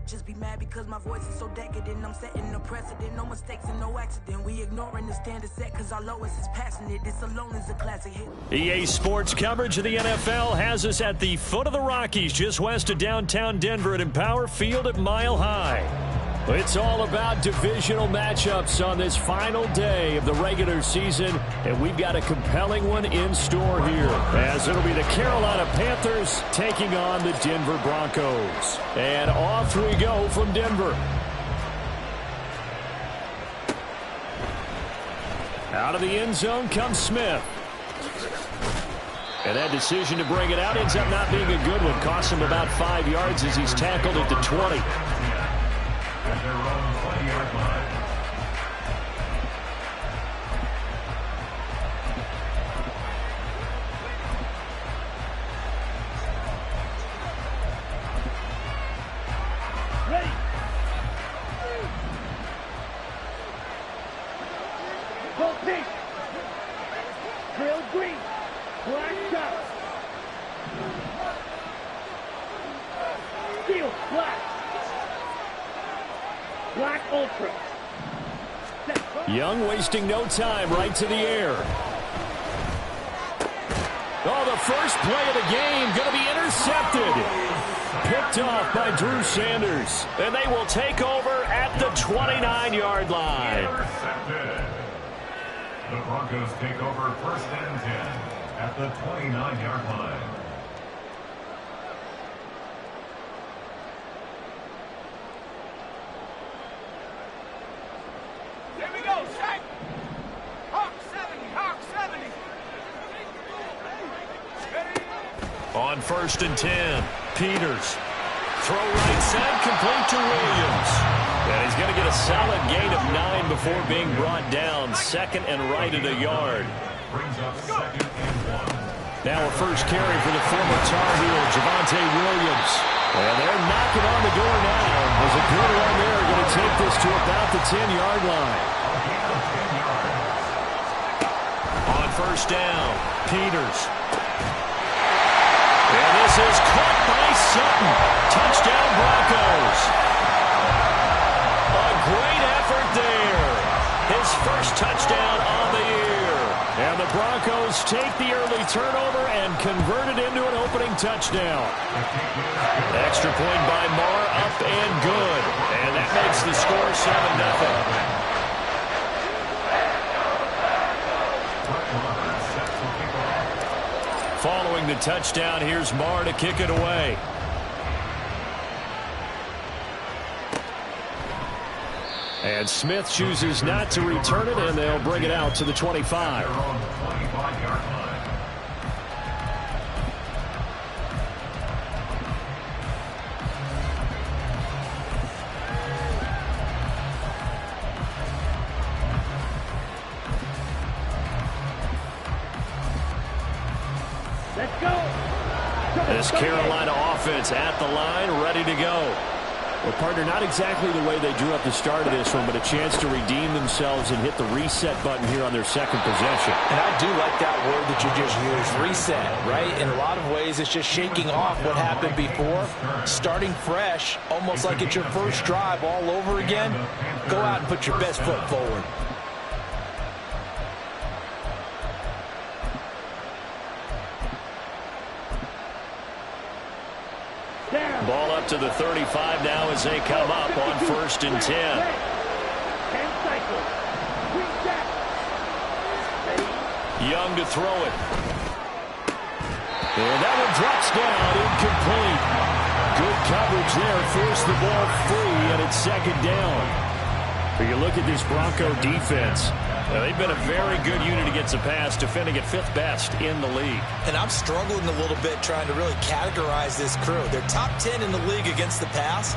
just be mad because my voice is so decadent. I'm setting the precedent, no mistakes and no accident. We ignoring the standard set because our lowest is passionate. This alone is a classic hit. EA Sports coverage of the NFL has us at the foot of the Rockies, just west of downtown Denver at Empower Field at Mile High. It's all about divisional matchups on this final day of the regular season, and we've got a compelling one in store here, as it'll be the Carolina Panthers taking on the Denver Broncos. And off we go from Denver. Out of the end zone comes Smith. And that decision to bring it out ends up not being a good one. Costs him about 5 yards as he's tackled at the 20. At their own 20-yard line. Ready. Gold pink. Grill green. Black top. Steel black. Black Ultra. Young wasting no time, right to the air. Oh, the first play of the game going to be intercepted. Picked off by Drew Sanders. And they will take over at the 29-yard line. Intercepted. The Broncos take over 1st and 10 at the 29-yard line. On 1st and 10, Peters. Throw right side, complete to Williams. And he's going to get a solid gain of 9 before being brought down. 2nd and right at a yard. Brings up 2nd and 1. Now a first carry for the former Tar Heel, Javonte Williams. And they're knocking on the door now. As a good run there, going to take this to about the 10-yard line. On 1st down, Peters. And this is caught by Sutton. Touchdown, Broncos. A great effort there. His first touchdown on the year. And the Broncos take the early turnover and convert it into an opening touchdown. Extra point by Marr, up and good. And that makes the score 7-0. Following the touchdown, here's Marr to kick it away. And Smith chooses not to return it, and they'll bring it out to the 25. Let's go. This Carolina offense at the line, ready to go. Well, partner, not exactly the way they drew up the start of this one, but a chance to redeem themselves and hit the reset button here on their second possession. And I do like that word that you just used, reset, right? In a lot of ways, it's just shaking off what happened before, starting fresh, almost like it's your first drive all over again. Go out and put your best foot forward. Ball up to the 35 now as they come up on 1st and 10. Young to throw it. And that one drops down, incomplete. Good coverage there, forced the ball free, and it's 2nd down. But you look at this Bronco defense. They've been a very good unit against the pass, defending at 5th best in the league. And I'm struggling a little bit trying to really categorize this crew. They're top 10 in the league against the pass,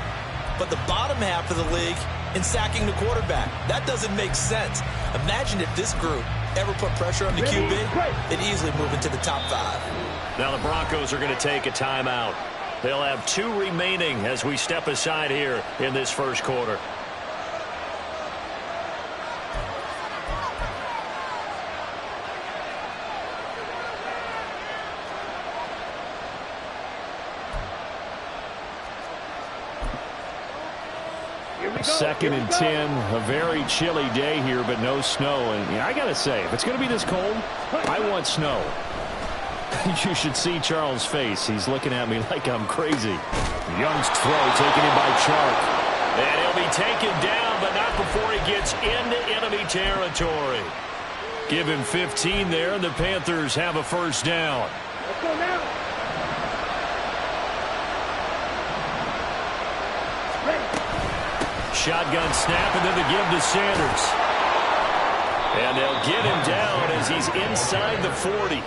but the bottom half of the league in sacking the quarterback. That doesn't make sense. Imagine if this group ever put pressure on the QB, they'd easily move into the top 5. Now the Broncos are going to take a timeout. They'll have 2 remaining as we step aside here in this first quarter. 2nd and 10. A very chilly day here, but no snow. And I got to say, if it's going to be this cold, I want snow. You should see Charles' face. He's looking at me like I'm crazy. Young's throw taken in by Chark. And he'll be taken down, but not before he gets into enemy territory. Give him 15 there, and the Panthers have a first down. Let's go now. Ready. Shotgun snap, and then the give to Sanders. And they'll get him down as he's inside the 40.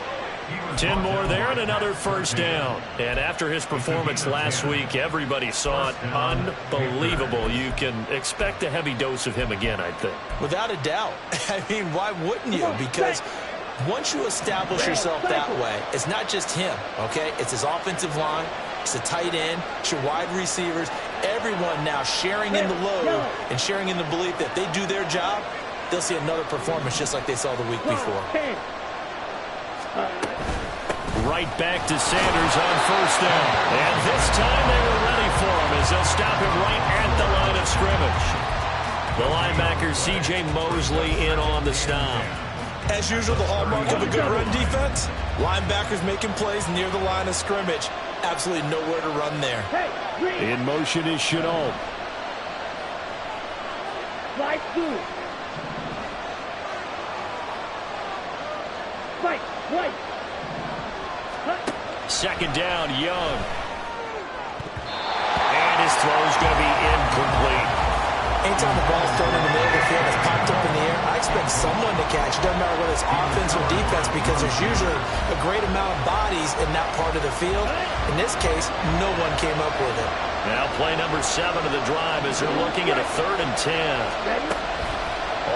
10 more there and another first down. And after his performance last week, everybody saw it. Unbelievable. You can expect a heavy dose of him again, I think. Without a doubt. I mean, why wouldn't you? Because once you establish yourself that way, it's not just him, okay? It's his offensive line. It's the tight end. It's your wide receivers. Everyone now sharing in the load and sharing in the belief that they do their job, they'll see another performance just like they saw the week before. Right back to Sanders on first down. And this time they were ready for him as they'll stop him right at the line of scrimmage. The linebacker, C.J. Mosley, in on the stop. As usual, the hallmark of a good run defense, linebackers making plays near the line of scrimmage. Absolutely nowhere to run there. In motion is Shenault. Slide through. Fight. White. Second down, Young. And his throw is going to be incomplete. Anytime the ball's thrown in the middle of the field, it's popped up in the air, I expect someone to catch. It doesn't matter whether it's offense or defense because there's usually a great amount of bodies in that part of the field. In this case, no one came up with it. Now play number 7 of the drive as they're looking at a 3rd and 10.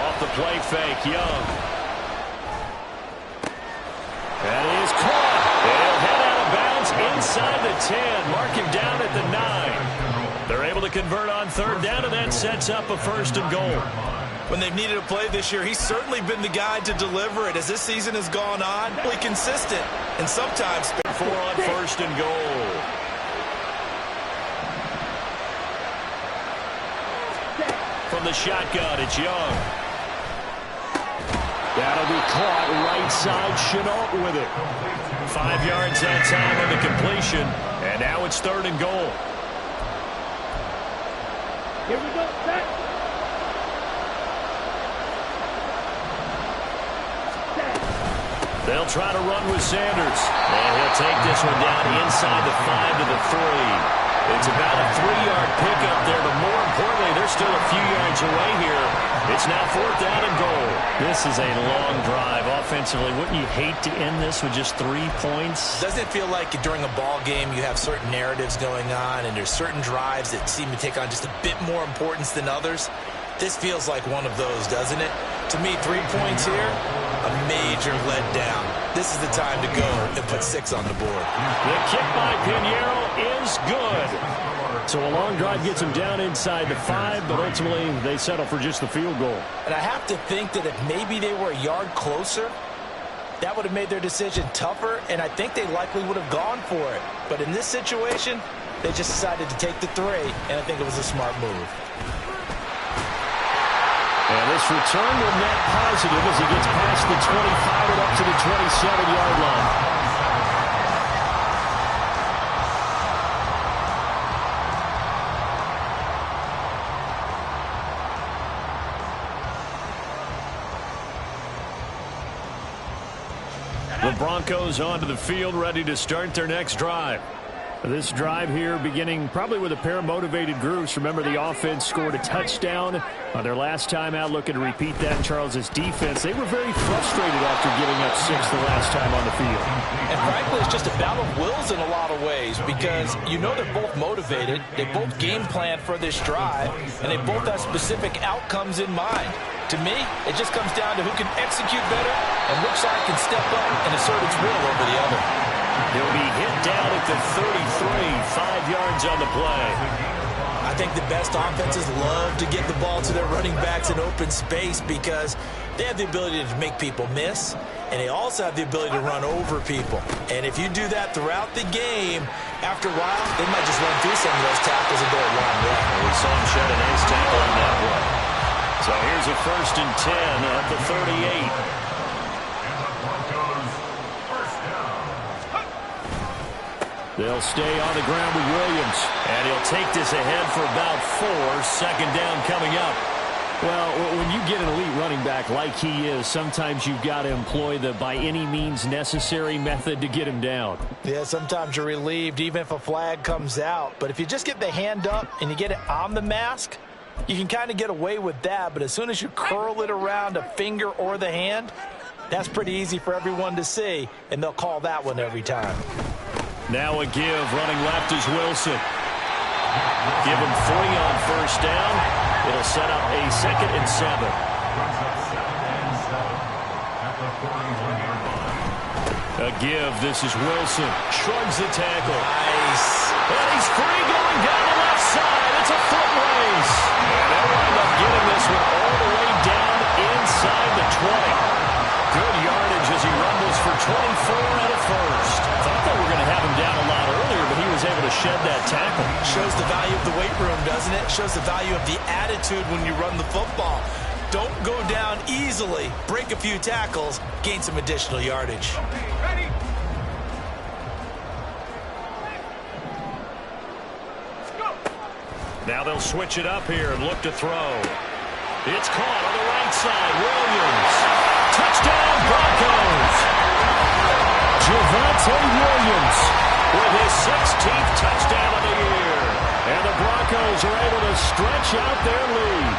Off the play fake, Young. That is caught. He'll head out of bounds inside the 10. Mark him down at the 9. They're able to convert on 3rd down, and that sets up a 1st and goal. When they've needed a play this year, he's certainly been the guy to deliver it. As this season has gone on, really consistent, and sometimes 4 on 1st and goal. From the shotgun, it's Young. That'll be caught right side. Shenault with it. 5 yards that time on the completion, and now it's 3rd and goal. Here we go, set. They'll try to run with Sanders. And he'll take this one down inside the 5 to the 3. It's about a 3-yard pickup there, but more importantly, they're still a few yards away here. It's now 4th down and goal. This is a long drive offensively. Wouldn't you hate to end this with just 3 points? Doesn't it feel like during a ball game you have certain narratives going on and there's certain drives that seem to take on just a bit more importance than others? This feels like one of those, doesn't it? To me, 3 points here, a major letdown. This is the time to go and put 6 on the board. The kick by Pinheiro is good. So a long drive gets them down inside the 5, but ultimately they settle for just the field goal. And I have to think that if maybe they were a yard closer, that would have made their decision tougher, and I think they likely would have gone for it. But in this situation, they just decided to take the 3, and I think it was a smart move. And this return will net positive as he gets past the 25 and up to the 27-yard line. The Broncos onto the field, ready to start their next drive. This drive here beginning probably with a pair of motivated groups. Remember, the offense scored a touchdown on their last time out, looking to repeat that in Charles' defense. They were very frustrated after giving up 6 the last time on the field. And frankly, it's just a battle of wills in a lot of ways because you know they're both motivated, they both game plan for this drive, and they both have specific outcomes in mind. To me, it just comes down to who can execute better and which side can step up and assert its will over the other. He'll be hit down at the 33, 5 yards on the play. I think the best offenses love to get the ball to their running backs in open space because they have the ability to make people miss, and they also have the ability to run over people. And if you do that throughout the game, after a while, they might just run through some of those tackles and go a long way. We saw him shed an ace tackle on that one. So here's a 1st and 10 at the 38. They'll stay on the ground with Williams, and he'll take this ahead for about 4. 2nd down coming up. Well, when you get an elite running back like he is, sometimes you've got to employ the by any means necessary method to get him down. Yeah, sometimes you're relieved even if a flag comes out. But if you just get the hand up and you get it on the mask, you can kind of get away with that. But as soon as you curl it around a finger or the hand, that's pretty easy for everyone to see, and they'll call that one every time. Now a give, running left is Wilson. Give him 3 on 1st down. It'll set up a 2nd and 7. A give, this is Wilson. Shrugs the tackle. Nice. And he's free going down the left side. It's a foot race. And they'll wind up getting this one all the way down inside the 20. Good yardage as he rumbles for 24 and a 1st. Thought they were going to have him down a lot earlier, but he was able to shed that tackle. Shows the value of the weight room, doesn't it? Shows the value of the attitude when you run the football. Don't go down easily. Break a few tackles. Gain some additional yardage. Ready. Now they'll switch it up here and look to throw. It's caught on the right side. Williams. Touchdown, Broncos. Javonte Williams with his 16th touchdown of the year. And the Broncos are able to stretch out their lead.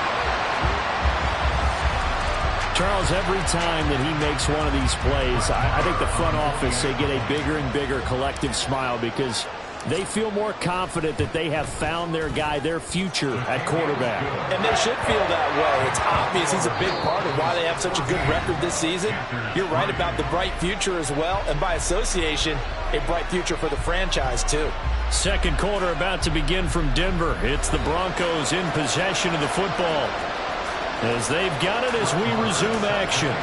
Charles, every time that he makes one of these plays, I think the front office, they get a bigger and bigger collective smile because they feel more confident that they have found their guy, their future at quarterback. And they should feel that way. It's obvious he's a big part of why they have such a good record this season. You're right about the bright future as well, and by association, a bright future for the franchise too. 2nd quarter about to begin from Denver. It's the Broncos in possession of the football as they've got it as we resume action.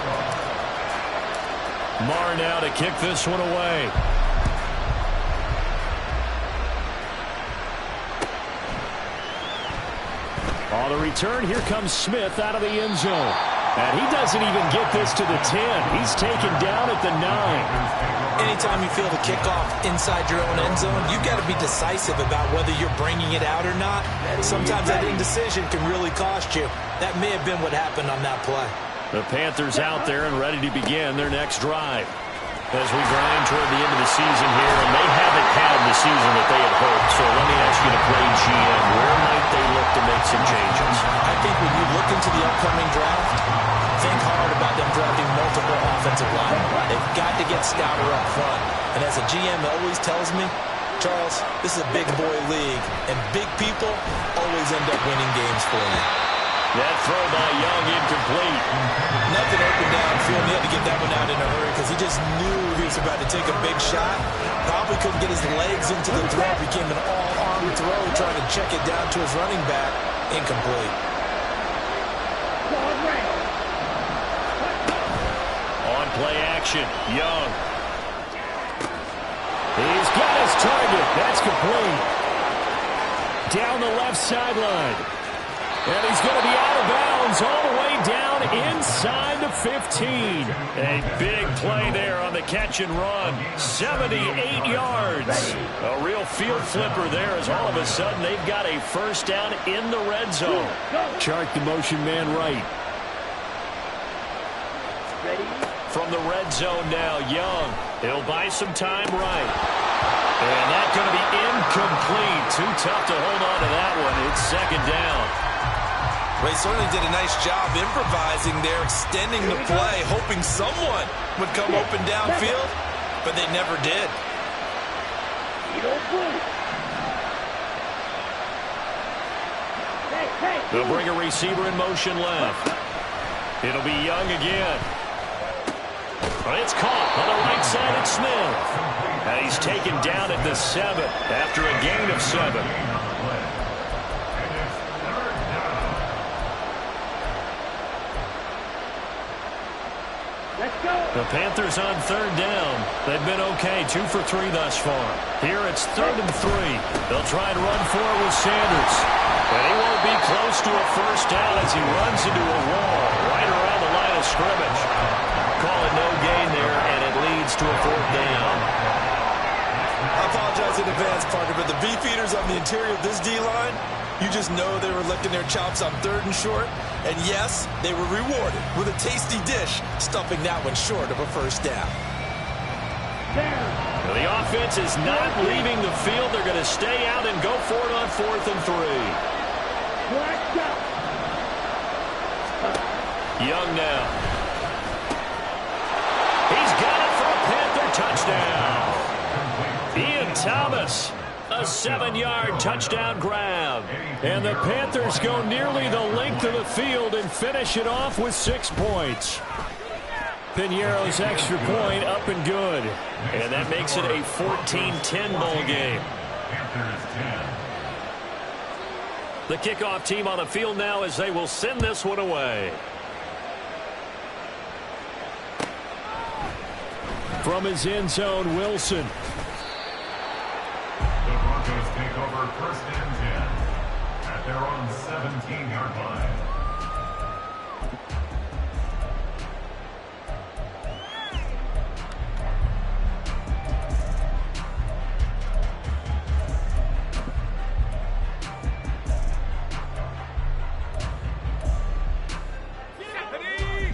Marr now to kick this one away. On the return, here comes Smith out of the end zone. And he doesn't even get this to the 10. He's taken down at the 9. Anytime you feel the kickoff inside your own end zone, you've got to be decisive about whether you're bringing it out or not. Sometimes that indecision can really cost you. That may have been what happened on that play. The Panthers out there and ready to begin their next drive. As we grind toward the end of the season here, and they haven't had the season that they had hoped. So let me ask you to play GM. Where might they look to make some changes? I think when you look into the upcoming draft, think hard about them drafting multiple offensive linemen. They've got to get stouter up front. And as a GM always tells me, Charles, this is a big boy league, and big people always end up winning games for you. That throw by Young incomplete. Nothing open downfield. He had to get that one out in a hurry because he just knew he was about to take a big shot. Probably couldn't get his legs into the throw. Became an all-arm throw trying to check it down to his running back. Incomplete. On play action, Young. He's got his target. That's complete. Down the left sideline. And he's going to be out of bounds all the way down inside the 15. A big play there on the catch and run. 78 yards. A real field flipper there as all of a sudden they've got a 1st down in the red zone. Chark the motion man right. From the red zone now, Young. He'll buy some time right. And that's going to be incomplete. Too tough to hold on to that one. It's 2nd down. Well, he certainly did a nice job improvising there, extending the play, hoping someone would come open downfield, but they never did. They'll bring a receiver in motion left. It'll be Young again. It's caught on the right side at Smith. And he's taken down at the 7 after a gain of 7. Let's go. The Panthers on third down. They've been okay, 2 for 3 thus far. Here it's 3rd and 3. They'll try and run for it with Sanders. But he won't be close to a first down as he runs into a wall right around the line of scrimmage. Call it no gain there, and it leads to a 4th down. I apologize in advance, partner, but the beefeaters on the interior of this D-line, you just know they were licking their chops on 3rd and short. And yes, they were rewarded with a tasty dish, stuffing that one short of a first down. Well, the offense is not leaving the field. They're going to stay out and go for it on 4th and 3. Young now. He's got it for a Panther touchdown. Ian Thomas, a 7-yard touchdown grab. And the Panthers go nearly the length of the field and finish it off with 6 points. Piñeiro's extra point up and good. And that makes it a 14-10 ball game. The kickoff team on the field now as they will send this one away. From his end zone, Wilson. The Broncos take over 1st and 10 at their own 17-yard line.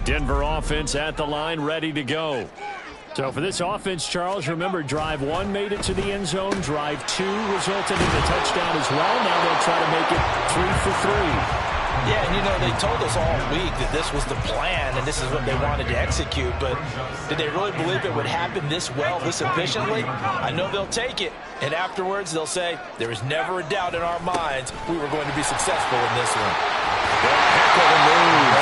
Denver offense at the line, ready to go. So for this offense, Charles, remember drive 1 made it to the end zone. Drive 2 resulted in the touchdown as well. Now they'll try to make it 3 for 3. Yeah, and you know, they told us all week that this was the plan and this is what they wanted to execute, but did they really believe it would happen this well, this efficiently? I know they'll take it, and afterwards they'll say, there was never a doubt in our minds we were going to be successful in this one. Heck of a move.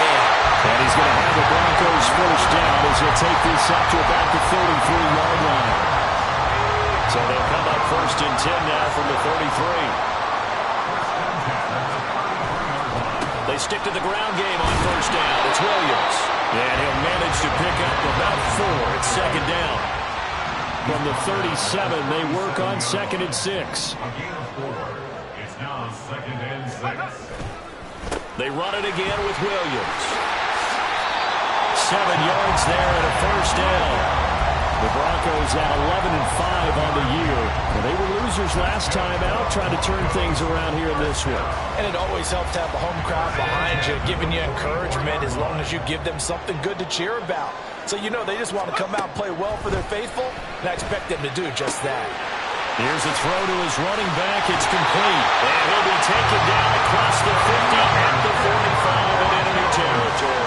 And he's going to have the Broncos first down as he'll take this up to about the 33-yard line. So they'll come up 1st and 10 now from the 33. They stick to the ground game on 1st down. It's Williams. And he'll manage to pick up about 4. It's 2nd down. From the 37, they work on 2nd and 6. A gain of 4. It's now 2nd and 6. They run it again with Williams. 7 yards there and a first down. The Broncos at 11-5 on the year. Well, they were losers last time out, trying to turn things around here in this one. And it always helps to have the home crowd behind you, giving you encouragement as long as you give them something good to cheer about. So you know they just want to come out and play well for their faithful, and I expect them to do just that. Here's a throw to his running back. It's complete. And he'll be taken down across the 50 at the 45 in enemy territory.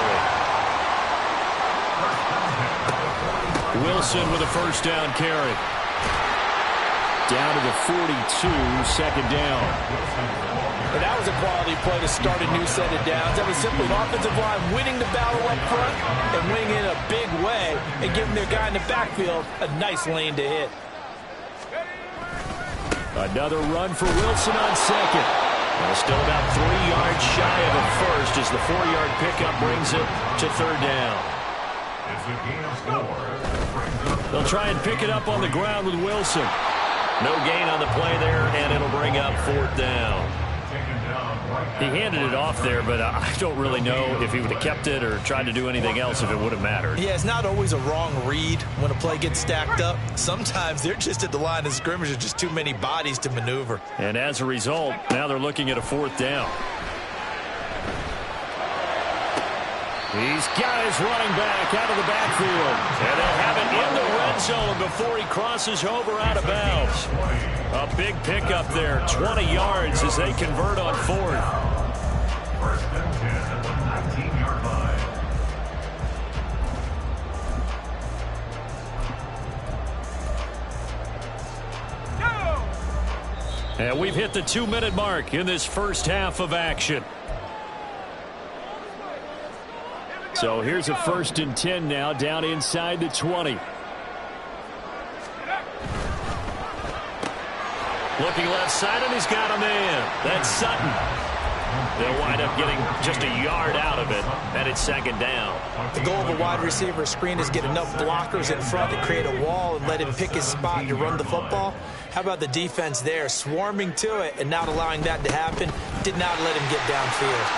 Wilson with a first down carry. Down to the 42, 2nd down. And that was a quality play to start a new set of downs. That was simply an offensive line winning the battle up front and winning in a big way and giving their guy in the backfield a nice lane to hit. Another run for Wilson on 2nd. Well, still about 3 yards shy of a first as the 4-yard pickup brings it to 3rd down. It's a gain of 4. They'll try and pick it up on the ground with Wilson. No gain on the play there, and it'll bring up 4th down. He handed it off there, but I don't really know if he would have kept it or tried to do anything else if it would have mattered. Yeah, it's not always a wrong read when a play gets stacked up. Sometimes they're just at the line of scrimmage with just too many bodies to maneuver. And as a result, now they're looking at a 4th down. He's got his running back out of the backfield. And they'll have it in the red zone before he crosses over out of bounds. A big pickup there, 20 yards as they convert on 4th. 1st and 10 at the 19-yard line. And we've hit the 2-minute mark in this first half of action. So here's a 1st and 10 now, down inside the 20. Looking left side, and he's got a man. That's Sutton. They'll wind up getting just a yard out of it, and it's second down. The goal of a wide receiver screen is get enough blockers in front to create a wall and let him pick his spot to run the football. How about the defense there, swarming to it and not allowing that to happen? Did not let him get downfield.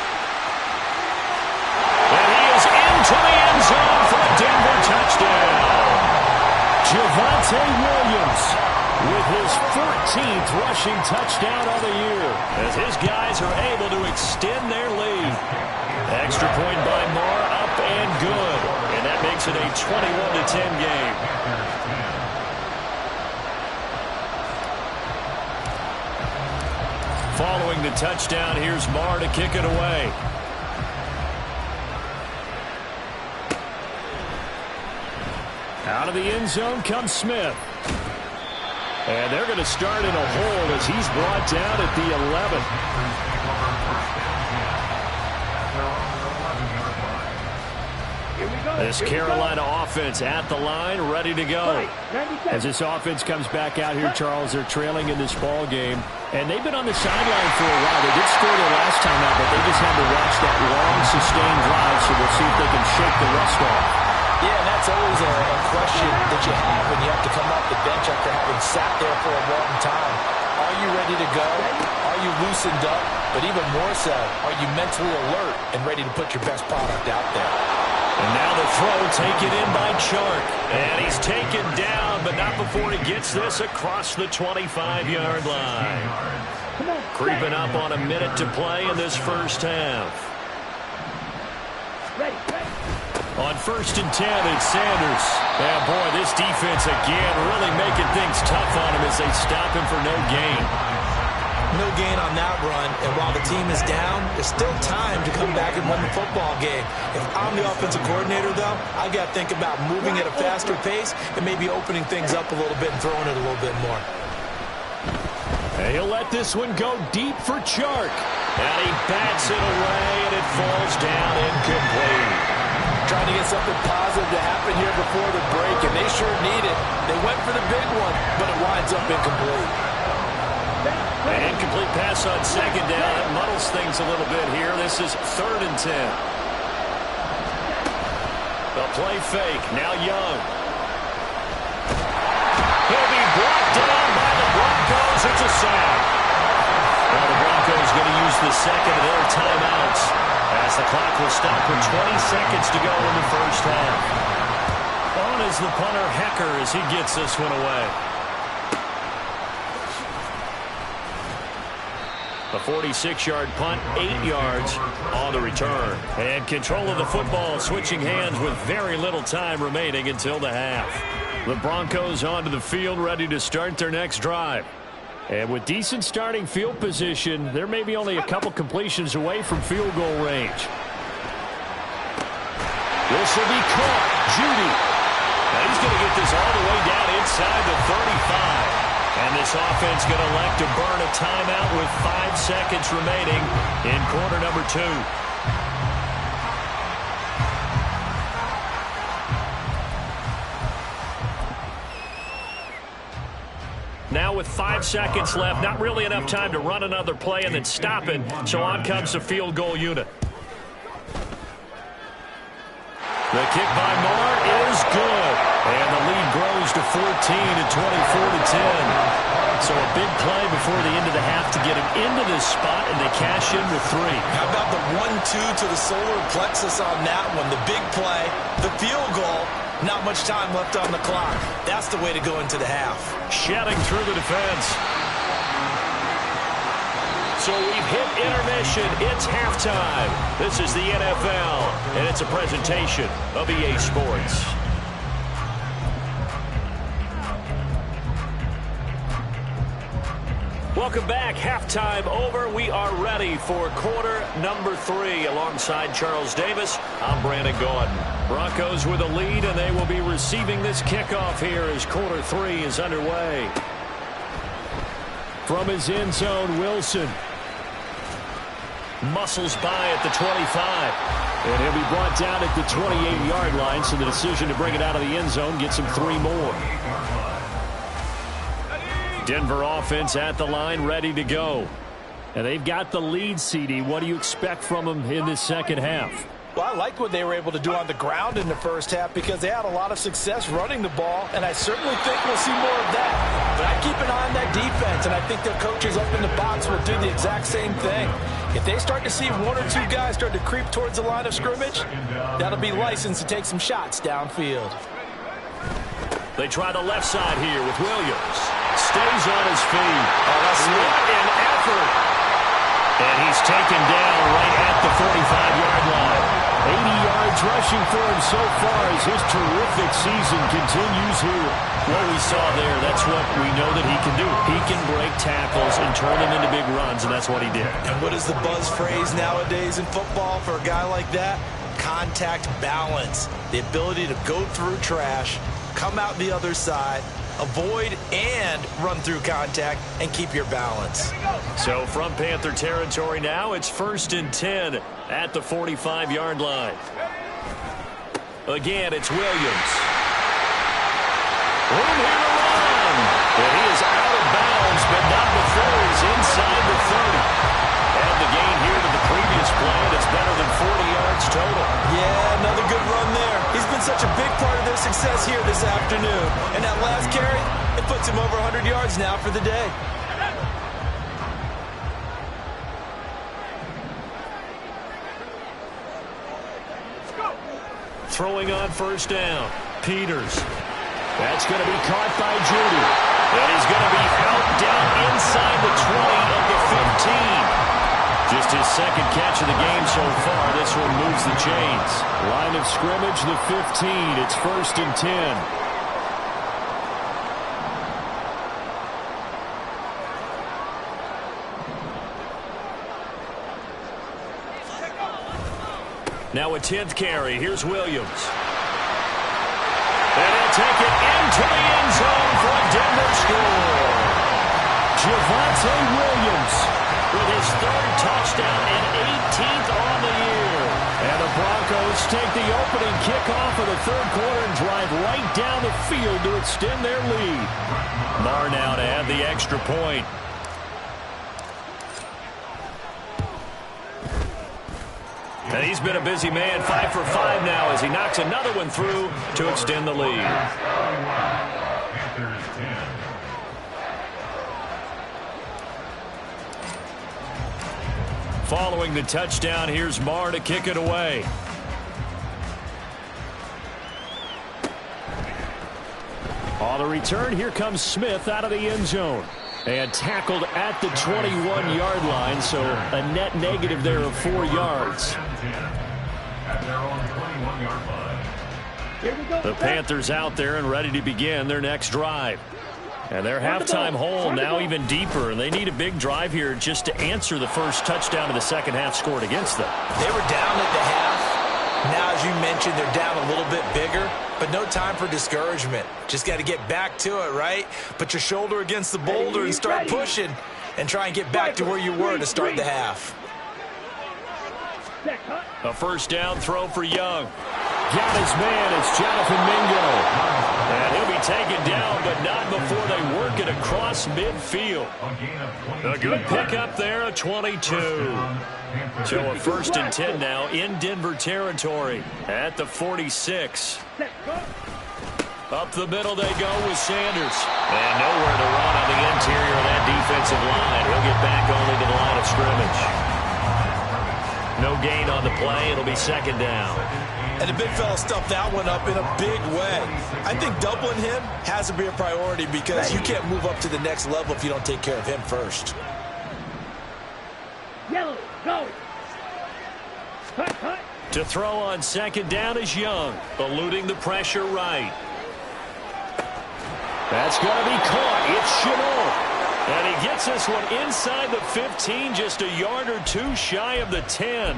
And he is into the end zone for a Denver touchdown. Javonte Williams with his 14th rushing touchdown of the year, as his guys are able to extend their lead. Extra point by Moore, up and good. And that makes it a 21-10 game. Following the touchdown, here's Moore to kick it away. Out of the end zone comes Smith. And they're going to start in a hole as he's brought down at the 11. This Carolina offense at the line, ready to go. As this offense comes back out here, Charles, they're trailing in this ball game. And they've been on the sideline for a while. They did score their last time out, but they just had to watch that long, sustained drive, so we'll see if they can shake the rust off. Yeah, and that's always a question that you have when you have to come off the bench after having sat there for a long time. Are you ready to go? Are you loosened up? But even more so, are you mentally alert and ready to put your best product out there? And now the throw taken in by Chark. And he's taken down, but not before he gets this across the 25-yard line. Creeping up on a minute to play in this first half. On 1st and 10, it's Sanders. And boy, this defense again really making things tough on him as they stop him for no gain. No gain on that run, and while the team is down, there's still time to come back and win the football game. If I'm the offensive coordinator, though, I got to think about moving at a faster pace and maybe opening things up a little bit and throwing it a little bit more. And he'll let this one go deep for Chark. And he bats it away, and it falls down incomplete. Trying to get something positive to happen here before the break, and they sure need it. They went for the big one, but it winds up incomplete. An incomplete pass on second down. That muddles things a little bit here. This is 3rd and 10. The play fake. Now Young. He'll be brought down by the Broncos. It's a sack. Well, the Broncos going to use the second of their timeouts as the clock will stop with 20 seconds to go in the first half. On is the punter, Hecker, as he gets this one away. A 46-yard punt, 8 yards on the return. And control of the football switching hands with very little time remaining until the half. The Broncos onto the field ready to start their next drive. And with decent starting field position, there may be only a couple completions away from field goal range. This will be caught. Judy. Now he's going to get this all the way down inside the 35. And this offense going to elect to burn a timeout with 5 seconds remaining in quarter number 2. Now with 5 seconds left, not really enough time to run another play and then stop it. So on comes the field goal unit. The kick by Moore is good. And the lead grows to 14 at 24-10. So a big play before the end of the half to get him into this spot, and they cash in with 3. How about the 1-2 to the solar plexus on that one? The big play, the field goal, not much time left on the clock. That's the way to go into the half. Shedding through the defense. So we've hit intermission. It's halftime. This is the NFL, and it's a presentation of EA Sports. Welcome back. Halftime over. We are ready for quarter number 3. Alongside Charles Davis, I'm Brandon Gaudin. Broncos with a lead, and they will be receiving this kickoff here as quarter 3 is underway. From his end zone, Wilson muscles by at the 25. And he'll be brought down at the 28-yard line, so the decision to bring it out of the end zone gets him 3 more. Denver offense at the line, ready to go. And they've got the lead, CD. What do you expect from them in this second half? Well, I like what they were able to do on the ground in the first half because they had a lot of success running the ball, and I certainly think we'll see more of that. But I keep an eye on that defense, and I think their coaches up in the box will do the exact same thing. If they start to see one or two guys start to creep towards the line of scrimmage, that'll be licensed to take some shots downfield. They try the left side here with Williams. Stays on his feet. Oh, that's what an effort. And he's taken down right at the 45-yard line. 80 yards rushing for him so far as his terrific season continues here. What we saw there, that's what we know that he can do. He can break tackles and turn them into big runs, and that's what he did. And what is the buzz phrase nowadays in football for a guy like that? Contact balance. The ability to go through trash, come out the other side, avoid and run through contact, and keep your balance. So from Panther territory now, it's 1st and 10 at the 45-yard line. Again, it's Williams. Room here to run. And he is out of bounds, but not before he's inside the 30. And the gain here to the previous play, that's better than 40 yards total. Yeah, another good run there. He's been such a big part of their success here this afternoon. And that last carry, it puts him over 100 yards now for the day. Throwing on 1st down. Peters. That's going to be caught by Judy. And he's going to be out down inside the 20 of the 15. Just his second catch of the game so far. This one moves the chains. Line of scrimmage, the 15. It's 1st and 10. Now a 10th carry. Here's Williams. And he'll take it into the end zone for a Denver score. Javonte Williams with his 3rd touchdown and 18th on the year. And the Broncos take the opening kickoff of the 3rd quarter and drive right down the field to extend their lead. Marr now to add the extra point. And he's been a busy man, 5 for 5 now as he knocks another one through to extend the lead. Following the touchdown, here's Marr to kick it away. On the return, here comes Smith out of the end zone. And tackled at the 21-yard line, so a net negative there of 4 yards. The Panthers out there and ready to begin their next drive. And their halftime hole now even deeper, and they need a big drive here just to answer the first touchdown of the second half scored against them. They were down at the half. Now, as you mentioned, they're down a little bit bigger, but no time for discouragement. Just got to get back to it, right? Put your shoulder against the boulder and start pushing and try and get back to where you were to start the half. A 1st down throw for Young. Got his man. It's Jonathan Mingo. And he'll be taken down, but not before they work it across midfield. A good pickup there, a 22. So a 1st and 10 now in Denver territory at the 46. Up the middle they go with Sanders. And nowhere to run on the interior of that defensive line. He'll get back only to the line of scrimmage. No gain on the play. It'll be 2nd down. And the big fella stuffed that one up in a big way. I think doubling him has to be a priority because you can't move up to the next level if you don't take care of him first. Yellow, go. Cut, cut. To throw on 2nd down is Young, eluding the pressure right. That's going to be caught. It's Chenal. And he gets this one inside the 15, just a yard or 2 shy of the 10.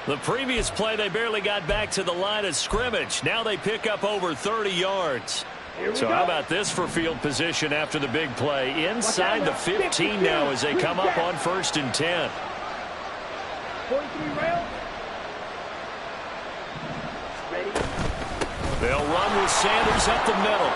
The previous play, they barely got back to the line of scrimmage. Now they pick up over 30 yards. So how about this for field position after the big play? Inside the 15 now as they come up on 1st and 10. 43 rail. Ready. They'll run with Sanders up the middle.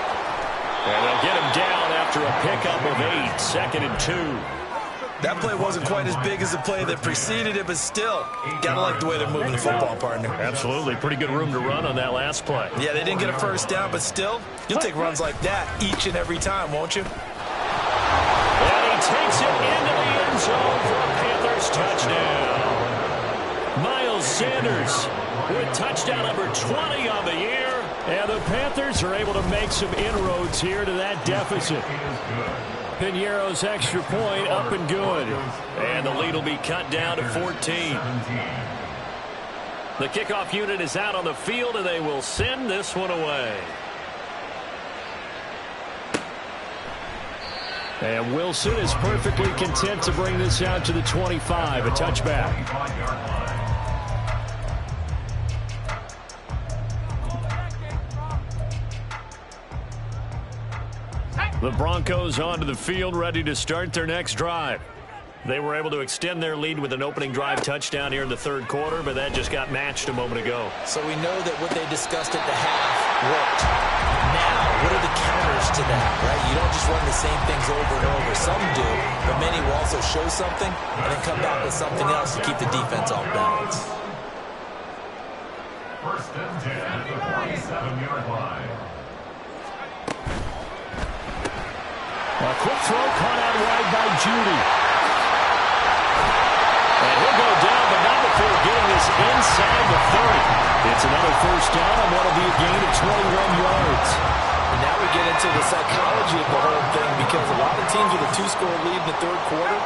And they'll get him down after a pickup of 8. 2nd and 2. That play wasn't quite as big as the play that preceded it, but still, got to like the way they're moving the football, partner. Absolutely. Pretty good room to run on that last play. Yeah, they didn't get a first down, but still, you'll take runs like that each and every time, won't you? And he takes it into the end zone for a Panthers touchdown. Miles Sanders with touchdown number 20 on the year. And the Panthers are able to make some inroads here to that deficit. Piñeiro's extra point up and good. And the lead will be cut down to 14. The kickoff unit is out on the field, and they will send this one away. And Wilson is perfectly content to bring this out to the 25, a touchback. The Broncos onto the field, ready to start their next drive. They were able to extend their lead with an opening drive touchdown here in the third quarter, but that just got matched a moment ago. So we know that what they discussed at the half worked. Now, what are the counters to that, right? You don't just run the same things over and over. Some do, but many will also show something and then come back with something else to keep the defense off balance. First and 10 at the 47-yard line. A quick throw caught out wide by Judy. And he'll go down, but not before getting this inside the 30. It's another first down on what will be a gain of 21 yards. And now we get into the psychology of the whole thing, because a lot of teams with a two-score lead in the third quarter,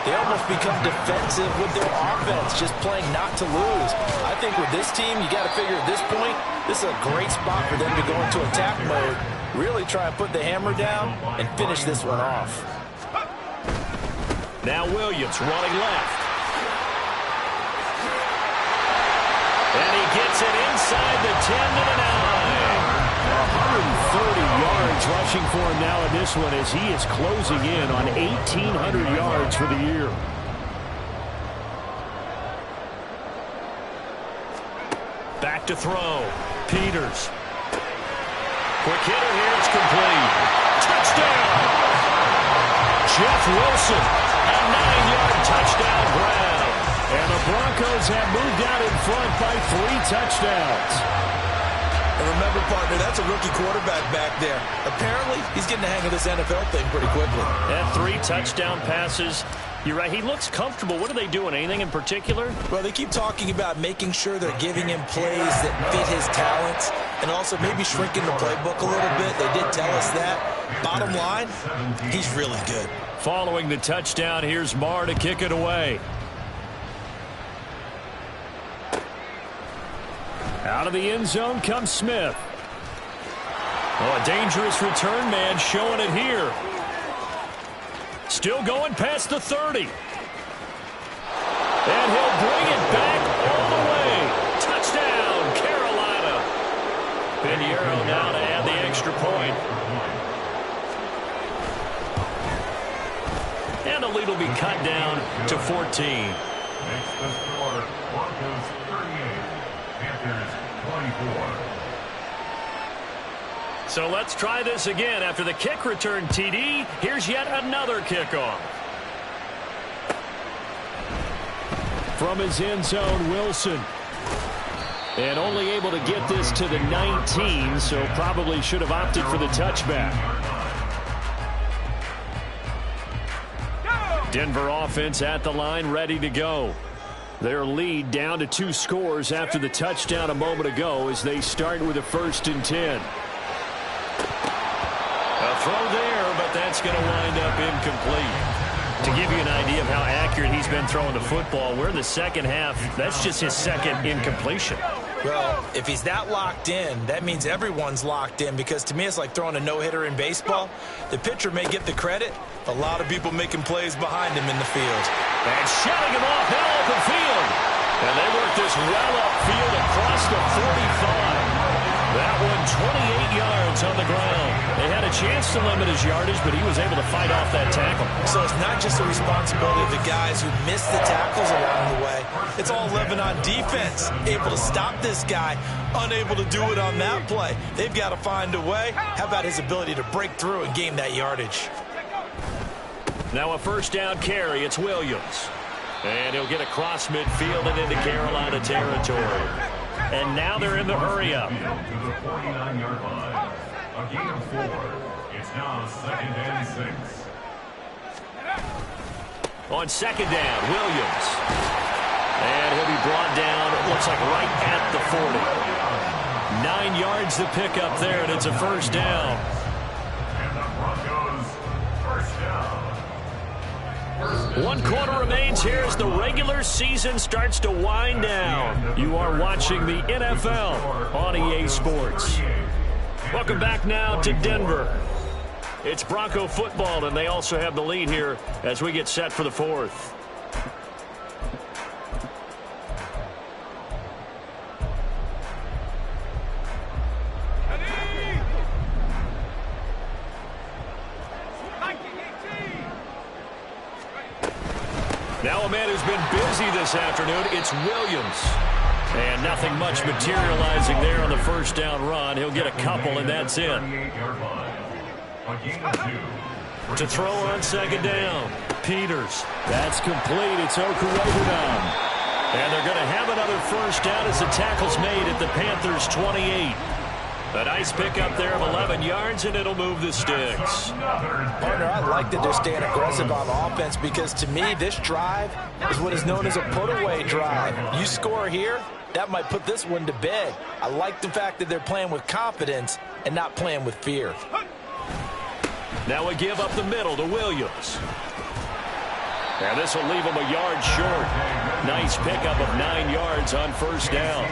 they almost become defensive with their offense, just playing not to lose. I think with this team, you got to figure at this point, this is a great spot for them to go into attack mode, really try and put the hammer down and finish this one off. Now Williams running left. And he gets it inside the 10 to the 9. 130 yards rushing for him now in this one as he is closing in on 1,800 yards for the year. Back to throw. Peters. Quick hitter here. It's complete. Touchdown. Jeff Wilson. A 9-yard touchdown grab. And the Broncos have moved out in front by 3 touchdowns. And remember, partner, that's a rookie quarterback back there. Apparently, he's getting the hang of this NFL thing pretty quickly. And 3 touchdown passes. You're right. He looks comfortable. What are they doing? Anything in particular? Well, they keep talking about making sure they're giving him plays that fit his talents and also maybe shrinking the playbook a little bit. They did tell us that. Bottom line, he's really good. Following the touchdown, here's Marr to kick it away. Out of the end zone comes Smith. Oh, a dangerous return man showing it here. Still going past the 30. And he'll bring it back all the way. Touchdown, Carolina. Piñeiro now to add the extra point. And the lead will be cut down to 14. Makes the score Broncos 38, Panthers 24. So let's try this again. After the kick return TD, here's yet another kickoff. From his end zone, Wilson. And only able to get this to the 19, so probably should have opted for the touchback. Denver offense at the line, ready to go. Their lead down to 2 scores after the touchdown a moment ago as they start with a 1st and 10. A throw there, but that's going to wind up incomplete. To give you an idea of how accurate he's been throwing the football, we're in the second half. That's just his 2nd incompletion. Well, if he's that locked in, that means everyone's locked in, because to me it's like throwing a no-hitter in baseball. The pitcher may get the credit. A lot of people making plays behind him in the field. And shutting him off now open field. And they work this well upfield across the 45. That one 28 yards on the ground. They had a chance to limit his yardage, but he was able to fight off that tackle. So it's not just the responsibility of the guys who missed the tackles along the way. It's all living on defense. Able to stop this guy, unable to do it on that play. They've got to find a way. How about his ability to break through and gain that yardage? Now a first down carry. It's Williams. And he'll get across midfield and into Carolina territory. And now they're in the hurry-up. To the 49-yard line. A gain of 4. It's now 2nd and 6. On second down, Williams. And he'll be brought down, it looks like right at the 40. 9 yards to pick up there, and it's a first down. And the Broncos first down. 1 quarter remains here as the regular season starts to wind down. You are watching the NFL on EA Sports. Welcome back now to Denver. It's Bronco football, and they also have the lead here as we get set for the 4th. Now a man who's been busy this afternoon, it's Williams. And nothing much materializing there on the first down run. He'll get a couple, and that's it. To throw on second down, Peters. That's complete. It's Okurebunom. And they're going to have another first down as the tackle's made at the Panthers' 28. A nice pickup there of 11 yards, and it'll move the sticks. Partner, I like that they're staying aggressive on offense because, to me, this drive is what is known as a put-away drive. You score here, that might put this one to bed. I like the fact that they're playing with confidence and not playing with fear. Now we give up the middle to Williams. And this will leave him a yard short. Nice pickup of 9 yards on first down.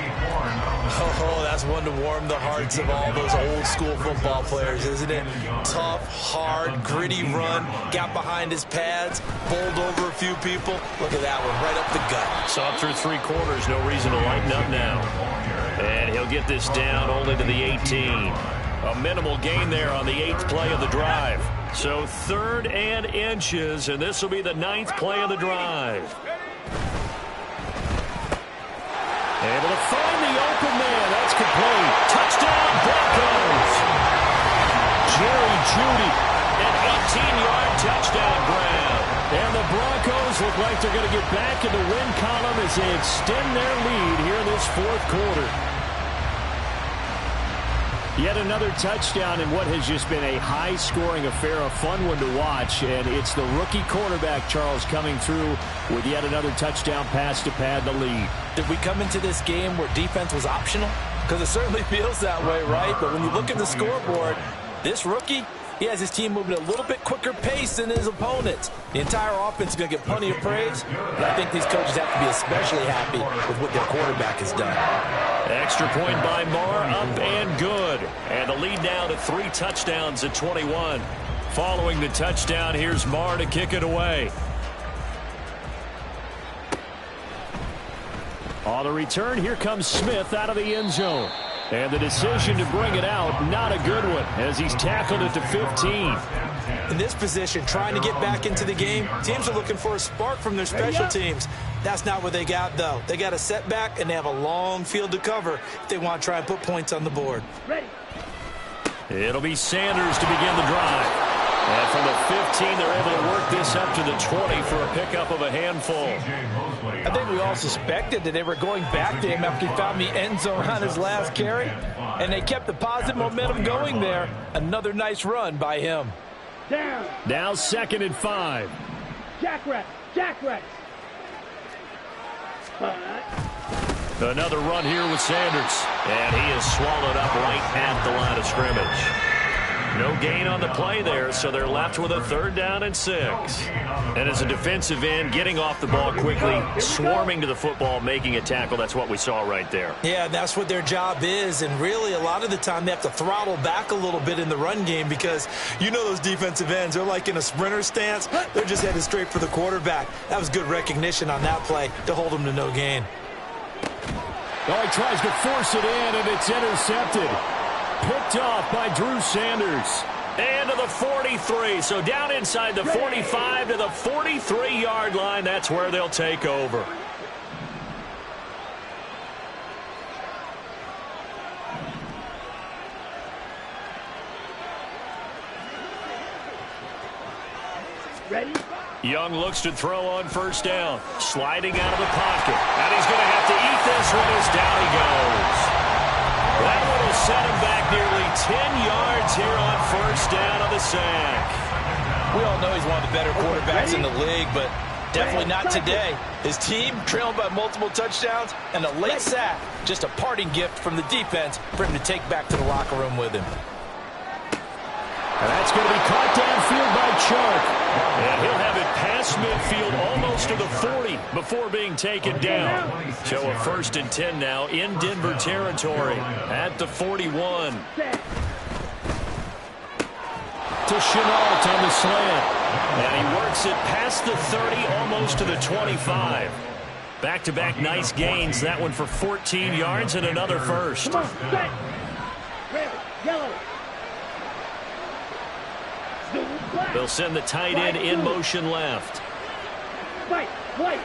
Oh, that's one to warm the hearts of all those old-school football players, isn't it? Tough, hard, gritty run. Got behind his pads, bowled over a few people. Look at that one, right up the gut. Saw through 3 quarters, no reason to lighten up now. And he'll get this down only to the 18. A minimal gain there on the 8th play of the drive. So 3rd and inches, and this will be the 9th play of the drive. Able to find the open man. That's complete. Touchdown, Broncos. Jerry Jeudy, an 18-yard touchdown grab. And the Broncos look like they're going to get back in the win column as they extend their lead here in this 4th quarter. Yet another touchdown in what has just been a high-scoring affair, a fun one to watch. And it's the rookie quarterback, Charles, coming through with yet another touchdown pass to pad the lead. Did we come into this game where defense was optional? Because it certainly feels that way, right? But when you look at the scoreboard, this rookie, he has his team moving at a little bit quicker pace than his opponents. The entire offense is going to get plenty of praise. And I think these coaches have to be especially happy with what their quarterback has done. Extra point by Marr, up and good. And the lead now to 3 touchdowns at 21. Following the touchdown, here's Marr to kick it away. On the return, here comes Smith out of the end zone. And the decision to bring it out, not a good one, as he's tackled it to 15. In this position, trying to get back into the game, teams are looking for a spark from their special teams. That's not what they got, though. They got a setback, and they have a long field to cover if they want to try and put points on the board. Ready. It'll be Sanders to begin the drive. And from the 15, they're able to work this up to the 20 for a pickup of a handful. I think we all suspected that they were going back to him after he found the end zone on his last carry. And they kept the positive momentum going there. Another nice run by him. Down. Now 2nd and 5. Jackrabbit. Jackrabbit. Another run here with Sanders. And he is swallowed up right at the line of scrimmage. No gain on the play there, so they're left with a 3rd down and 6. And as a defensive end, getting off the ball quickly, swarming to the football, making a tackle, that's what we saw right there. Yeah, that's what their job is, and really a lot of the time they have to throttle back a little bit in the run game because you know those defensive ends, they're like in a sprinter stance. They're just headed straight for the quarterback. That was good recognition on that play to hold them to no gain. Oh, he tries to force it in, and it's intercepted. Picked off by Drew Sanders. And to the 43. So down inside the 45 to the 43-yard line. That's where they'll take over. Ready. Young looks to throw on first down. Sliding out of the pocket. And he's going to have to eat this one as down he goes. That one will set him back nearly 10 yards here on first down on the sack. We all know he's one of the better quarterbacks in the league, but definitely not today. His team trailing by multiple touchdowns and a late sack. Just a parting gift from the defense for him to take back to the locker room with him. And that's going to be caught downfield by Chark. And he'll have it past midfield almost to the 40 before being taken down. So a 1st and 10 now in Denver territory at the 41. To Chenault on the slant. And he works it past the 30, almost to the 25. Back-to-back nice gains. That one for 14 yards and another first. Come on, set. Red, yellow. They'll send the tight end in motion left. Fight, white.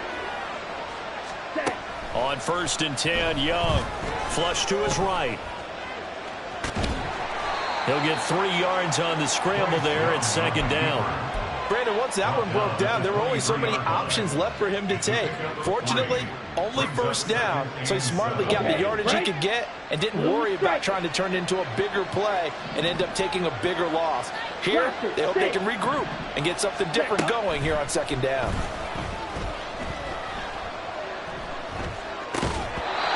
Set. On 1st and 10, Young. Flush to his right. He'll get 3 yards on the scramble there at 2nd down. Brandon, once that one broke down, there were only so many options left for him to take. Fortunately, only first down, so he smartly got the yardage he could get and didn't worry about trying to turn it into a bigger play and end up taking a bigger loss. Here, they hope they can regroup and get something different going here on 2nd down.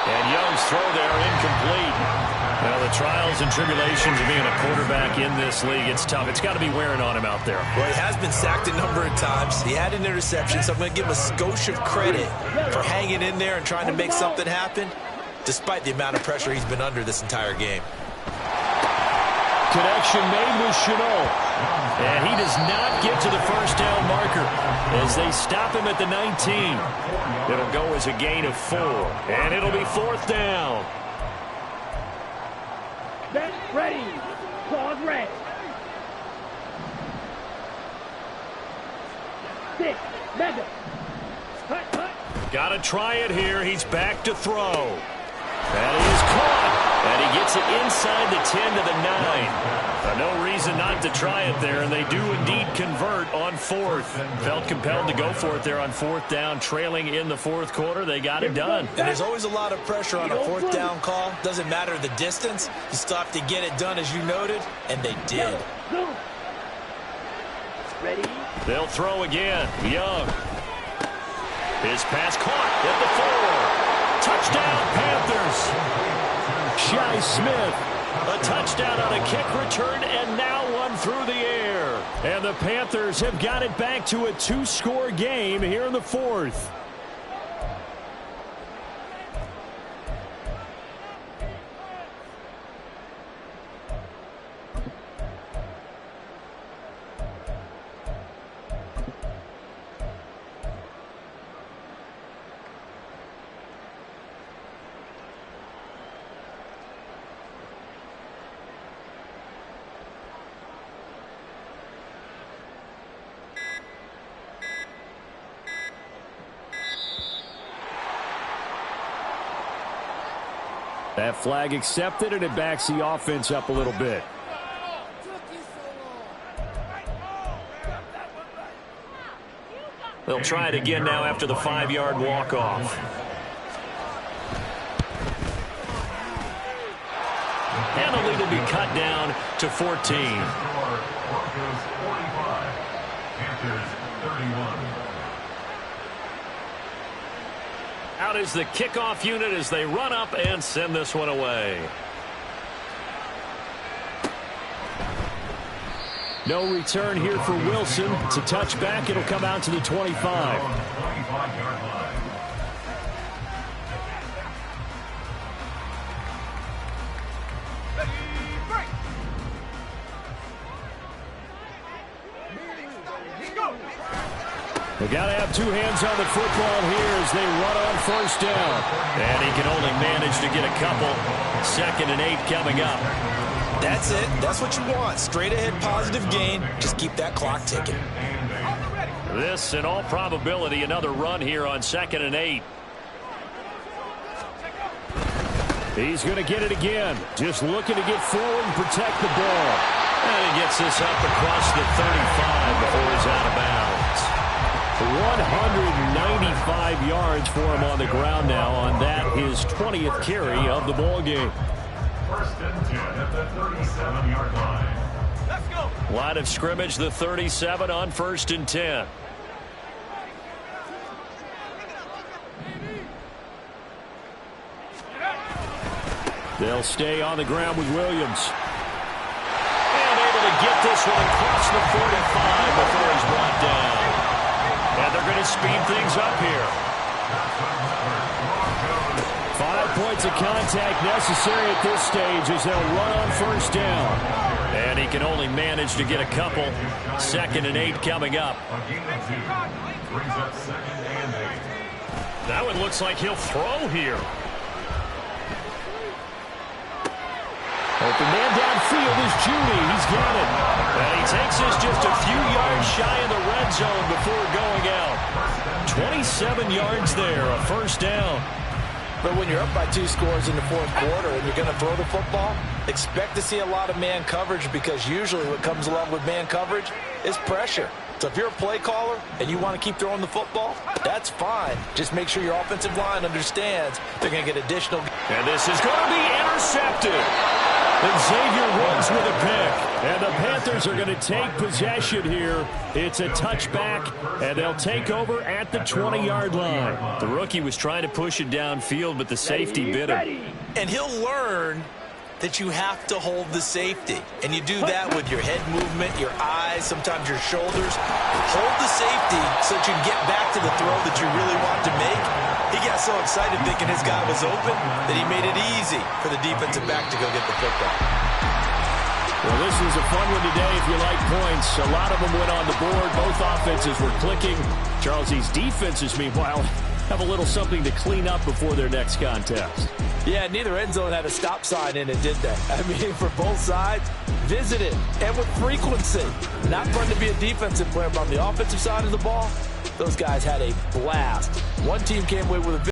And Young's throw there incomplete. Well, the trials and tribulations of being a quarterback in this league, it's tough. It's got to be wearing on him out there. Well, he has been sacked a number of times. He had an interception, so I'm going to give him a skosh of credit for hanging in there and trying to make something happen, despite the amount of pressure he's been under this entire game. Connection made with Chenault. And he does not get to the first down marker as they stop him at the 19. It'll go as a gain of 4. And it'll be 4th down. Set, ready. Claws red. 6, mega. Hut, hut. Got to try it here. He's back to throw. That is caught. And he gets it inside the 10 to the 9. No reason not to try it there, and they do indeed convert on 4th. Felt compelled to go for it there on 4th down, trailing in the 4th quarter. They got it done. And there's always a lot of pressure on a 4th down call. Doesn't matter the distance. You still have to get it done, as you noted, and they did. Go. Ready. They'll throw again. Young. His pass caught at the 4. Touchdown, Panthers. Shi Smith, a touchdown on a kick return, and now one through the air. And the Panthers have got it back to a 2-score game here in the 4th. That flag accepted, and it backs the offense up a little bit. They'll try it again now after the 5-yard walk-off. And the lead will be cut down to 14. Broncos 45, Panthers 31. Out is the kickoff unit as they run up and send this one away. No return here for Wilson. It's a touchback. It'll come out to the 25. 25-yard line. They got to have 2 hands on the football here as they run on first down. And he can only manage to get a couple. 2nd and 8 coming up. That's it. That's what you want. Straight ahead positive gain. Just keep that clock ticking. This, in all probability, another run here on 2nd and 8. He's going to get it again. Just looking to get forward and protect the ball. And he gets this up across the 35 before he's out of bounds. 195 yards for him on the ground now on that, his 20th carry of the ball game. First and 10 at the 37-yard line. Let's go. Line of scrimmage, the 37 on 1st and 10. They'll stay on the ground with Williams. And able to get this one across the 45 before he's brought down. And they're going to speed things up here. 5 points of contact necessary at this stage as they'll run on 1st down. And he can only manage to get a couple. 2nd and 8 coming up. Brings up 2nd and 8. That one looks like he'll throw here. Open man downfield is Judy. He's got it. And he takes this just a few yards shy in the red zone before going out. 27 yards there, a 1st down. But when you're up by 2 scores in the 4th quarter and you're going to throw the football, expect to see a lot of man coverage, because usually what comes along with man coverage is pressure. So if you're a play caller and you want to keep throwing the football, that's fine. Just make sure your offensive line understands they're going to get additional. And this is going to be intercepted. And Xavier Woods with a pick. And the Panthers are going to take possession here. It's a touchback, and they'll take over at the 20-yard line. The rookie was trying to push it downfield, but the safety bit him. And he'll learn that you have to hold the safety. And you do that with your head movement, your eyes, sometimes your shoulders. Hold the safety so that you can get back to the throw that you really want to make. He got so excited thinking his guy was open that he made it easy for the defensive back to go get the football. Well, this was a fun one today if you like points. A lot of them went on the board. Both offenses were clicking. Charles, these defenses, meanwhile, have a little something to clean up before their next contest. Yeah, neither end zone had a stop sign in it, did they? I mean, for both sides, visited and with frequency. Not fun to be a defensive player, but on the offensive side of the ball, those guys had a blast. One team came away with a